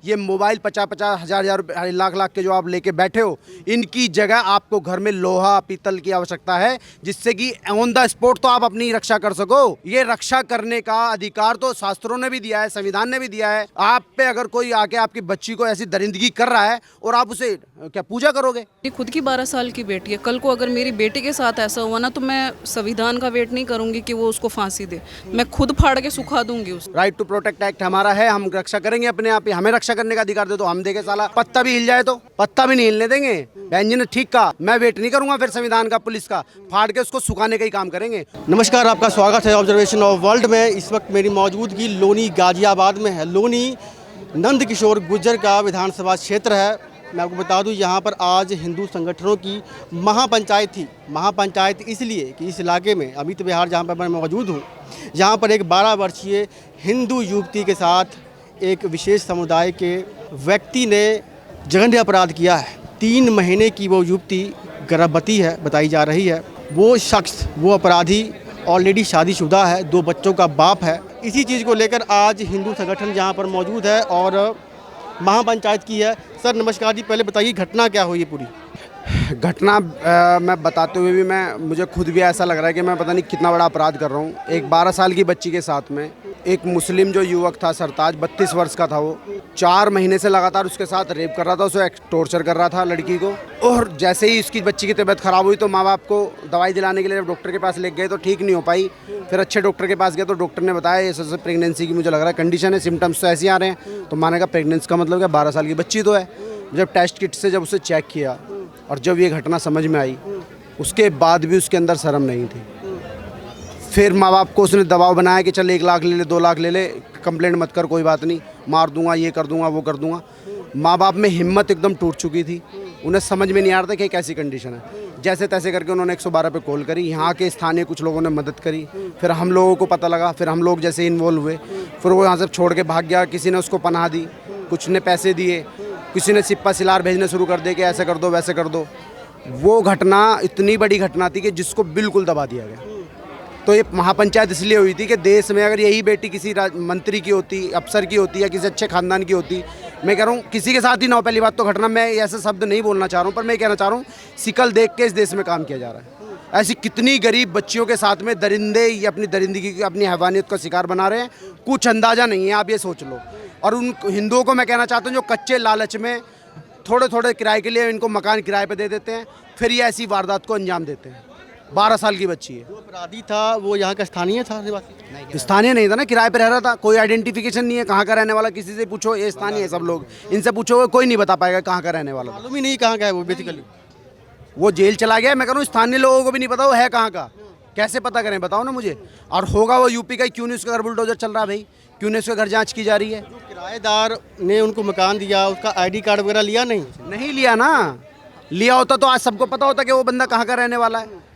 ये मोबाइल 50-50 हज़ार लाख के जो आप लेके बैठे हो, इनकी जगह आपको घर में लोहा पीतल की आवश्यकता है, जिससे कि ऑन द स्पॉट तो आप अपनी रक्षा कर सको। ये रक्षा करने का अधिकार तो शास्त्रों ने भी दिया है, संविधान ने भी दिया है। आप पे अगर कोई आके आपकी बच्ची को ऐसी दरिंदगी कर रहा है और आप उसे क्या पूजा करोगे? मेरी खुद की 12 साल की बेटी है। कल को अगर मेरी बेटी के साथ ऐसा हुआ ना, तो मैं संविधान का वेट नहीं करूंगी कि वो उसको फांसी दे। मैं खुद फाड़ के सुखा दूंगी उसको। राइट टू प्रोटेक्ट एक्ट हमारा है, हम रक्षा करेंगे अपने आप ही। हमें रक्षा करने का अधिकार दे दो, हम देंगे। साला पत्ता भी हिल जाए तो पत्ता भी नहीं हिलने देंगे। बहन जी ने ठीक कहा, मैं वेट नहीं करूंगा फिर संविधान का, पुलिस का। फाड़ के उसको सुखाने का ही काम करेंगे। नमस्कार, आपका स्वागत है ऑब्जर्वेशन ऑफ वर्ल्ड में। इस वक्त मेरी मौजूदगी लोनी गाजियाबाद में है। लोनी नंद किशोर गुर्जर का विधानसभा क्षेत्र है। मैं आपको बता दूं, यहाँ पर आज हिंदू संगठनों की महापंचायत थी। महापंचायत इसलिए कि इस इलाके में अमित विहार, जहाँ पर मैं मौजूद हूँ, यहाँ पर एक 12 वर्षीय हिंदू युवती के साथ एक विशेष समुदाय के व्यक्ति ने जघन्य अपराध किया है। 3 महीने की वो युवती गर्भवती है बताई जा रही है। वो शख्स, वो अपराधी ऑलरेडी शादीशुदा है, 2 बच्चों का बाप है। इसी चीज़ को लेकर आज हिंदू संगठन यहाँ पर मौजूद है और महापंचायत की है। सर नमस्कार जी, पहले बताइए घटना क्या हुई है पूरी? घटना मैं बताते हुए भी मुझे खुद भी ऐसा लग रहा है कि मैं पता नहीं कितना बड़ा अपराध कर रहा हूँ। एक 12 साल की बच्ची के साथ में एक मुस्लिम जो युवक था, सरताज, 32 वर्ष का था, वो 4 महीने से लगातार उसके साथ रेप कर रहा था, उसे टॉर्चर कर रहा था लड़की को। और जैसे ही उसकी बच्ची की तबीयत ख़राब हुई तो माँ बाप को दवाई दिलाने के लिए जब डॉक्टर के पास ले गए तो ठीक नहीं हो पाई। फिर अच्छे डॉक्टर के पास गए तो डॉक्टर ने बताया ऐसे प्रेगनेंसी की मुझे लग रहा है कंडीशन है, सिम्टम्स तो ऐसे ही आ रहे हैं। तो माने का प्रेगनेंसी का मतलब क्या, 12 साल की बच्ची तो है। जब टेस्ट किट से जब उसे चेक किया और जब ये घटना समझ में आई, उसके बाद भी उसके अंदर शर्म नहीं थी। फिर माँ बाप को उसने दबाव बनाया कि चल 1 लाख ले ले, 2 लाख ले ले, कंप्लेंट मत कर, कोई बात नहीं, मार दूंगा, ये कर दूंगा, वो कर दूंगा। माँ बाप में हिम्मत एकदम टूट चुकी थी। उन्हें समझ में नहीं आ रहा था कि कैसी कंडीशन है। जैसे तैसे करके उन्होंने 112 पे कॉल करी। यहाँ के स्थानीय कुछ लोगों ने मदद करी। फिर हम लोगों को पता लगा, फिर हम लोग जैसे इन्वॉल्व हुए। फिर वो यहाँ से छोड़ के भाग गया। किसी ने उसको पनाह दी, कुछ ने पैसे दिए, किसी ने सिप्पा सिलार भेजने शुरू कर दिए कि ऐसे कर दो, वैसे कर दो। वो घटना इतनी बड़ी घटना थी कि जिसको बिल्कुल दबा दिया गया। तो ये महापंचायत इसलिए हुई थी कि देश में अगर यही बेटी किसी मंत्री की होती, अफसर की होती या किसी अच्छे खानदान की होती, मैं कह रहा हूँ किसी के साथ ही ना हो। पहली बात तो घटना, मैं ऐसे शब्द नहीं बोलना चाह रहा हूँ, पर मैं कहना चाह रहा हूँ शिकल देख के इस देश में काम किया जा रहा है। ऐसी कितनी गरीब बच्चियों के साथ में दरिंदे ये अपनी दरिंदगी की, अपनी हैवानियत का शिकार बना रहे हैं, कुछ अंदाज़ा नहीं है, आप ये सोच लो। और उन हिंदुओं को मैं कहना चाहता हूँ जो कच्चे लालच में थोड़े थोड़े किराए के लिए इनको मकान किराए पे दे देते हैं, फिर ये ऐसी वारदात को अंजाम देते हैं। 12 साल की बच्ची है। जो अपराधी था वो यहाँ का स्थानीय था? स्थानीय नहीं था ना, किराए पे रह रहा था। कोई आइडेंटिफिकेशन नहीं है कहाँ का रहने वाला। किसी से पूछो, ये स्थानीय है सब लोग, इनसे पूछो कोई नहीं बता पाएगा कहाँ का रहने वाला। मालूम ही नहीं कहाँ का है वो बेसिकली। वो जेल चला गया। मैं कह रहा हूँ स्थानीय लोगों को भी नहीं पता वो है कहाँ का। कैसे पता करें, बताओ ना मुझे। और होगा वो यूपी का, क्यों नहीं उसका घर बुलडोजर चल रहा है भाई? क्यों नहीं उसका घर जांच की जा रही है? जो किराएदार ने उनको मकान दिया उसका ID कार्ड वगैरह लिया नहीं लिया ना। लिया होता तो आज सबको पता होता कि वो बंदा कहाँ का रहने वाला है।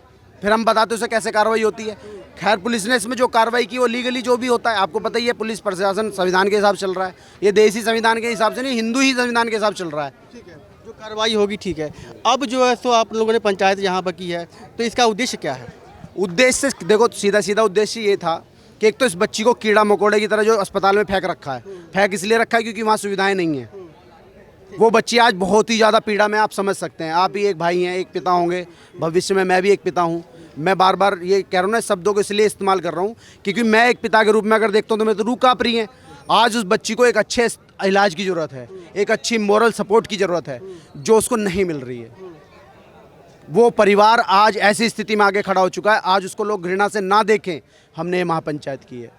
फिर हम बताते उसे कैसे कार्रवाई होती है। खैर पुलिस ने इसमें जो कार्रवाई की वो लीगली जो भी होता है, आपको पता ही है, पुलिस प्रशासन संविधान के हिसाब से चल रहा है। ये देसी संविधान के हिसाब से नहीं, हिंदू ही संविधान के हिसाब से चल रहा है। ठीक है, जो कार्रवाई होगी ठीक है। अब जो है सो आप लोगों ने पंचायत यहाँ पर की है, तो इसका उद्देश्य क्या है? उद्देश्य से देखो, सीधा सीधा उद्देश्य ये था कि एक तो इस बच्ची को कीड़ा मकोड़े की तरह जो अस्पताल में फेंक रखा है, फेंक इसलिए रखा है क्योंकि वहाँ सुविधाएं नहीं है। वो बच्ची आज बहुत ही ज़्यादा पीड़ा में, आप समझ सकते हैं। आप भी एक भाई हैं, एक पिता होंगे, भविष्य में मैं भी एक पिता हूँ। मैं बार बार ये कह रहा हूँ ना, शब्दों को इसलिए इस्तेमाल कर रहा हूँ क्योंकि मैं एक पिता के रूप में अगर देखता हूँ तो मैं तो रूह काँप रही है। आज उस बच्ची को एक अच्छे इलाज की ज़रूरत है, एक अच्छी मोरल सपोर्ट की ज़रूरत है, जो उसको नहीं मिल रही है। वो परिवार आज ऐसी स्थिति में आगे खड़ा हो चुका है, आज उसको लोग घृणा से ना देखें, हमने ये महापंचायत की है।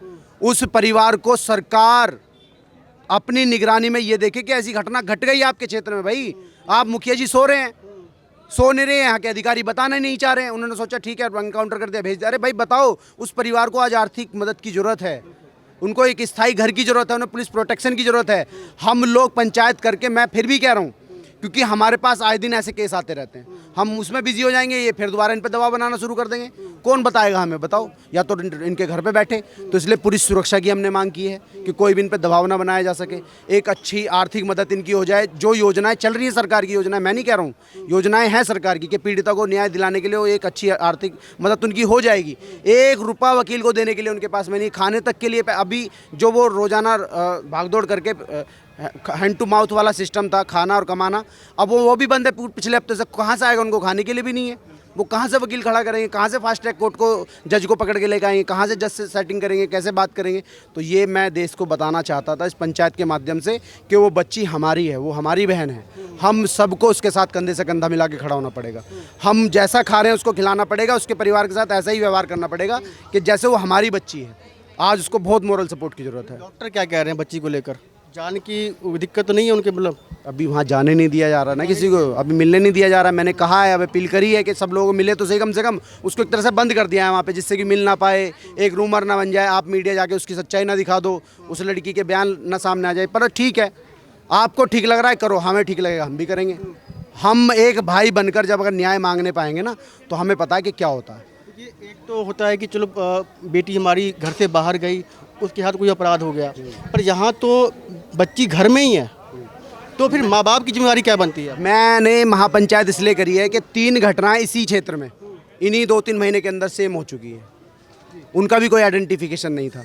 उस परिवार को सरकार अपनी निगरानी में ये देखे कि ऐसी घटना घट गई आपके क्षेत्र में। भाई आप मुखिया जी सो रहे हैं, सो नहीं रहे हैं, यहाँ के अधिकारी बताना नहीं चाह रहे हैं। उन्होंने सोचा ठीक है एनकाउंटर कर दिया, भेज दिया। अरे भाई बताओ, उस परिवार को आज आर्थिक मदद की ज़रूरत है, उनको एक स्थायी घर की ज़रूरत है, उन्हें पुलिस प्रोटेक्शन की ज़रूरत है। हम लोग पंचायत करके, मैं फिर भी कह रहा हूँ क्योंकि हमारे पास आए दिन ऐसे केस आते रहते हैं, हम उसमें बिजी हो जाएंगे, ये फिर दोबारा इन पर दबाव बनाना शुरू कर देंगे। कौन बताएगा हमें, बताओ? या तो इनके घर पे बैठे। तो इसलिए पुलिस सुरक्षा की हमने मांग की है कि कोई भी इन पर दबाव ना बनाया जा सके, एक अच्छी आर्थिक मदद इनकी हो जाए। जो योजनाएं चल रही है सरकार की योजनाएं, मैं नहीं कह रहा हूँ, योजनाएं हैं सरकार की कि पीड़िता को न्याय दिलाने के लिए वो एक अच्छी आर्थिक मदद उनकी हो जाएगी। 1 रुपया वकील को देने के लिए उनके पास में नहीं, खाने तक के लिए। अभी जो वो रोज़ाना भागदौड़ करके हैंड टू माउथ वाला सिस्टम था, खाना और कमाना। अब वो भी बंद है पिछले हफ्ते से। कहाँ से आएगा? उनको खाने के लिए भी नहीं है। वो कहाँ से वकील खड़ा करेंगे? कहाँ से फास्ट ट्रैक कोर्ट को जज को पकड़ के लेकर आएंगे? कहाँ से जज से सेटिंग करेंगे? कैसे बात करेंगे? तो ये मैं देश को बताना चाहता था इस पंचायत के माध्यम से कि वो बच्ची हमारी है, वो हमारी बहन है। हम सबको उसके साथ कंधे से कंधा मिला के खड़ा होना पड़ेगा। हम जैसा खा रहे हैं उसको खिलाना पड़ेगा, उसके परिवार के साथ ऐसा ही व्यवहार करना पड़ेगा कि जैसे वो हमारी बच्ची है। आज उसको बहुत मोरल सपोर्ट की ज़रूरत है। डॉक्टर क्या कह रहे हैं बच्ची को लेकर? जान की दिक्कत तो नहीं है उनके? मतलब अभी वहाँ जाने नहीं दिया जा रहा ना किसी को, अभी मिलने नहीं दिया जा रहा। मैंने कहा है, अब अपील करी है कि सब लोगों को मिले तो सही, कम से कम उसको एक तरह से बंद कर दिया है वहाँ पे, जिससे कि मिल ना पाए, एक रूमर ना बन जाए, आप मीडिया जाके उसकी सच्चाई ना दिखा दो, उस लड़की के बयान ना सामने आ जाए। पर ठीक है, आपको ठीक लग रहा है करो, हमें ठीक लगेगा हम भी करेंगे। हम एक भाई बनकर जब अगर न्याय मांगने पाएंगे ना तो हमें पता है कि क्या होता है। ये एक तो होता है कि चलो बेटी हमारी घर से बाहर गई, उसके साथ कोई अपराध हो गया, पर यहाँ तो बच्ची घर में ही है, तो फिर माँ बाप की जिम्मेदारी क्या बनती है? मैंने महापंचायत इसलिए करी है कि 3 घटनाएं इसी क्षेत्र में इन्हीं 2-3 महीने के अंदर सेम हो चुकी है। उनका भी कोई आइडेंटिफिकेशन नहीं था,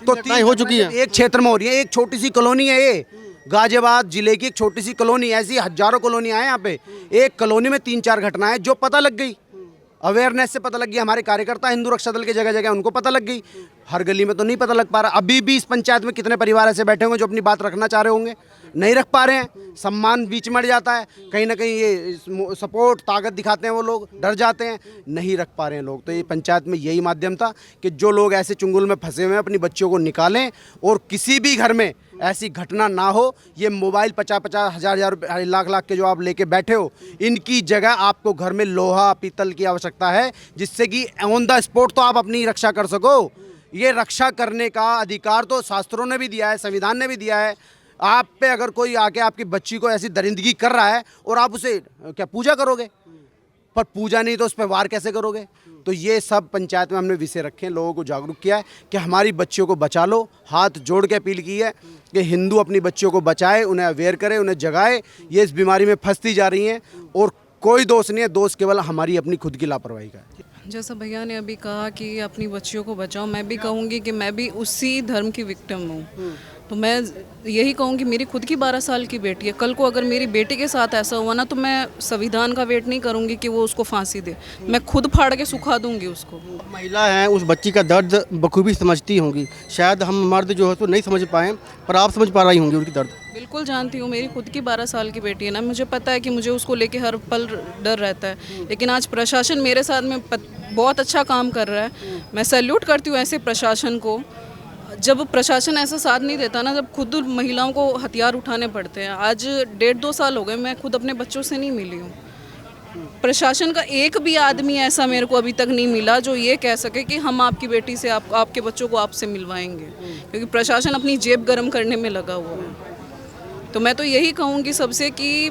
तो 3 हो चुकी है। एक क्षेत्र में हो रही है। एक छोटी सी कॉलोनी है ये, गाजियाबाद जिले की एक छोटी सी कॉलोनी। ऐसी हजारों कॉलोनियां हैं यहाँ पे। एक कॉलोनी में 3-4 घटनाएं जो पता लग गई, अवेयरनेस से पता लग गई। हमारे कार्यकर्ता हिंदू रक्षा दल के जगह जगह उनको पता लग गई। हर गली में तो नहीं पता लग पा रहा। अभी भी इस पंचायत में कितने परिवार ऐसे बैठे होंगे जो अपनी बात रखना चाह रहे होंगे, नहीं रख पा रहे हैं। सम्मान बीच में अड़ जाता है, कहीं ना कहीं ये सपोर्ट ताकत दिखाते हैं, वो लोग डर जाते हैं, नहीं रख पा रहे हैं लोग। तो ये पंचायत में यही माध्यम था कि जो लोग ऐसे चुंगल में फंसे हुए हैं अपनी बच्चियों को निकालें, और किसी भी घर में ऐसी घटना ना हो। ये मोबाइल 50-50 हज़ार लाख के जो आप लेके बैठे हो, इनकी जगह आपको घर में लोहा पीतल की आवश्यकता है, जिससे कि ऑन द स्पॉट तो आप अपनी रक्षा कर सको। ये रक्षा करने का अधिकार तो शास्त्रों ने भी दिया है, संविधान ने भी दिया है। आप पे अगर कोई आके आपकी बच्ची को ऐसी दरिंदगी कर रहा है और आप उसे क्या पूजा करोगे? पर पूजा नहीं तो उस पर वार कैसे करोगे? तो ये सब पंचायत में हमने विषय रखे हैं, लोगों को जागरूक किया है कि हमारी बच्चियों को बचा लो। हाथ जोड़ के अपील की है कि हिंदू अपनी बच्चियों को बचाए, उन्हें अवेयर करे, उन्हें जगाए। ये इस बीमारी में फंसती जा रही हैं और कोई दोष नहीं है, दोष केवल हमारी अपनी खुद की लापरवाही का है। जैसा भैया ने अभी कहा कि अपनी बच्चियों को बचाओ, मैं भी कहूँगी कि मैं भी उसी धर्म की विक्टिम हूँ। तो मैं यही कहूँगी, मेरी खुद की 12 साल की बेटी है। कल को अगर मेरी बेटी के साथ ऐसा हुआ ना तो मैं संविधान का वेट नहीं करूँगी कि वो उसको फांसी दे। मैं खुद फाड़ के सुखा दूँगी उसको। महिला हैं, उस बच्ची का दर्द बखूबी समझती होंगी। शायद हम मर्द जो है तो नहीं समझ पाएँ, पर आप समझ पा रही होंगी उनकी दर्द। बिल्कुल जानती हूँ, मेरी खुद की 12 साल की बेटी है ना, मुझे पता है कि मुझे उसको लेके हर पल डर रहता है। लेकिन आज प्रशासन मेरे साथ में बहुत अच्छा काम कर रहा है। मैं सैल्यूट करती हूँ ऐसे प्रशासन को। जब प्रशासन ऐसा साथ नहीं देता ना, जब खुद महिलाओं को हथियार उठाने पड़ते हैं। आज 1.5-2 साल हो गए मैं खुद अपने बच्चों से नहीं मिली हूँ। प्रशासन का एक भी आदमी ऐसा मेरे को अभी तक नहीं मिला जो ये कह सके कि हम आपकी बेटी से आपके बच्चों को आपसे मिलवाएंगे, क्योंकि प्रशासन अपनी जेब गर्म करने में लगा हुआ है। तो मैं तो यही कहूँगी सबसे कि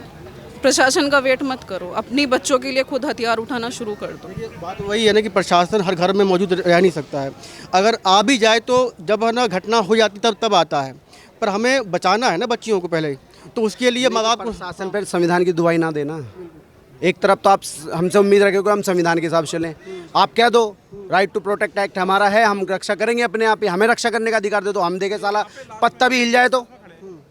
प्रशासन का वेट मत करो, अपनी बच्चों के लिए खुद हथियार उठाना शुरू कर दो। बात वही है ना कि प्रशासन हर घर में मौजूद रह नहीं सकता है। अगर आ भी जाए तो जब है ना घटना हो जाती तब आता है, पर हमें बचाना है ना बच्चियों को पहले, तो उसके लिए माँ बाप को प्रशासन पर संविधान की दुहाई ना देना। एक तरफ तो आप हमसे उम्मीद रखें हम संविधान के हिसाब से चलें। आप कह दो राइट टू प्रोटेक्ट एक्ट हमारा है, हम रक्षा करेंगे अपने आप ही, हमें रक्षा करने का अधिकार दे दो। हम देखे साला पत्ता भी हिल जाए तो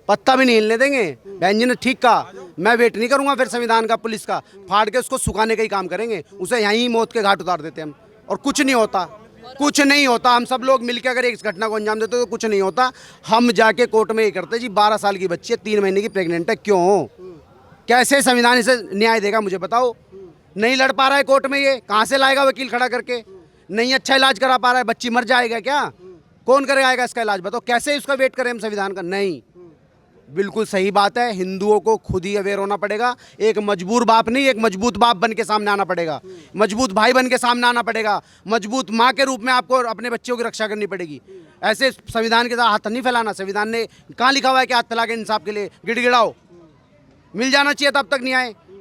पत्ता भी नहीं हिलने देंगे। बहन जी ने ठीक कहा, मैं वेट नहीं करूंगा फिर संविधान का, पुलिस का, फाड़ के उसको सुखाने का ही काम करेंगे। उसे यहीं मौत के घाट उतार देते हम, और कुछ नहीं होता, कुछ नहीं होता। हम सब लोग मिलकर अगर इस घटना को अंजाम देते तो कुछ नहीं होता। हम जाके कोर्ट में ये करते जी 12 साल की बच्ची है, 3 महीने की प्रेग्नेंट है, क्यों? कैसे संविधान इसे न्याय देगा मुझे बताओ? नहीं लड़ पा रहा है कोर्ट में, ये कहाँ से लाएगा वकील खड़ा करके? नहीं अच्छा इलाज करा पा रहा है, बच्ची मर जाएगा क्या? कौन करेगा इसका इलाज? बताओ कैसे उसका वेट करें हम संविधान का? नहीं, बिल्कुल सही बात है। हिंदुओं को खुद ही अवेयर होना पड़ेगा। एक मजबूर बाप नहीं, एक मजबूत बाप बन के सामने आना पड़ेगा, मजबूत भाई बन के सामने आना पड़ेगा, मजबूत माँ के रूप में आपको अपने बच्चों की रक्षा करनी पड़ेगी। ऐसे संविधान के साथ हाथ नहीं फैलाना। संविधान ने कहाँ लिखा हुआ है कि हाथ फैला के इंसाफ के लिए गिड़गिड़ाओ? मिल जाना चाहिए तब तक न्याय।